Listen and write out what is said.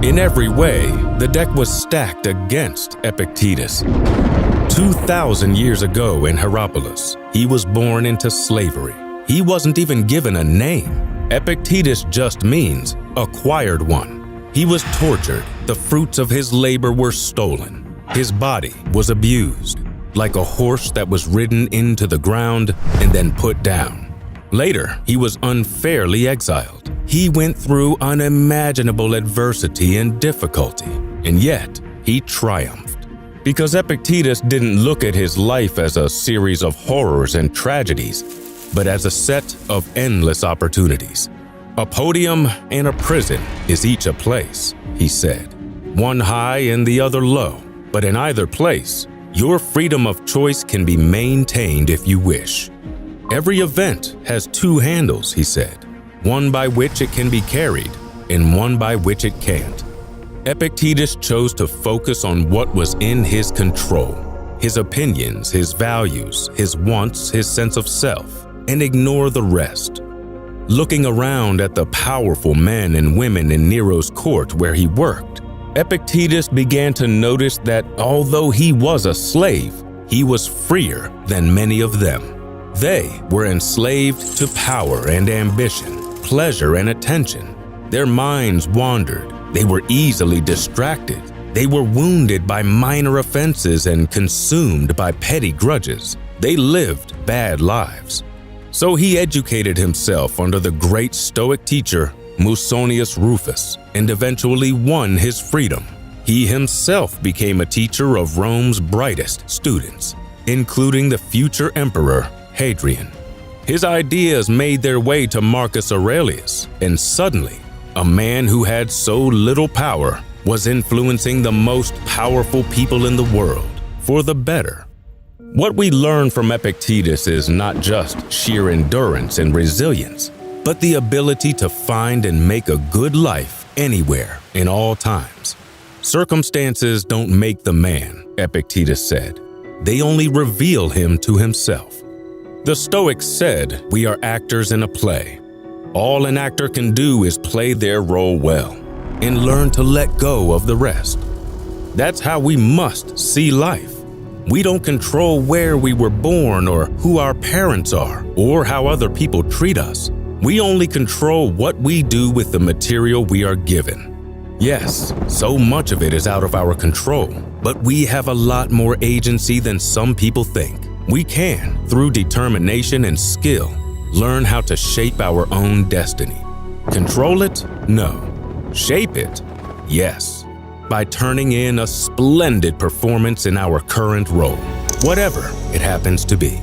In every way, the deck was stacked against Epictetus. 2,000 years ago in Hierapolis, he was born into slavery. He wasn't even given a name. Epictetus just means acquired one. He was tortured. The fruits of his labor were stolen. His body was abused, like a horse that was ridden into the ground and then put down. Later, he was unfairly exiled. He went through unimaginable adversity and difficulty, and yet he triumphed. Because Epictetus didn't look at his life as a series of horrors and tragedies, but as a set of endless opportunities. A podium and a prison is each a place, he said, one high and the other low, but in either place, your freedom of choice can be maintained if you wish. Every event has two handles, he said, one by which it can be carried and one by which it can't. Epictetus chose to focus on what was in his control, his opinions, his values, his wants, his sense of self, and ignore the rest. Looking around at the powerful men and women in Nero's court where he worked, Epictetus began to notice that although he was a slave, he was freer than many of them. They were enslaved to power and ambition, pleasure and attention. Their minds wandered. They were easily distracted. They were wounded by minor offenses and consumed by petty grudges. They lived bad lives. So he educated himself under the great Stoic teacher Musonius Rufus and eventually won his freedom. He himself became a teacher of Rome's brightest students, including the future emperor Hadrian. His ideas made their way to Marcus Aurelius, and suddenly, a man who had so little power was influencing the most powerful people in the world for the better. What we learn from Epictetus is not just sheer endurance and resilience, but the ability to find and make a good life anywhere, in all times. Circumstances don't make the man, Epictetus said. They only reveal him to himself. The Stoics said we are actors in a play. All an actor can do is play their role well and learn to let go of the rest. That's how we must see life. We don't control where we were born or who our parents are or how other people treat us. We only control what we do with the material we are given. Yes, so much of it is out of our control, but we have a lot more agency than some people think. We can, through determination and skill, learn how to shape our own destiny. Control it? No. Shape it? Yes. By turning in a splendid performance in our current role, whatever it happens to be.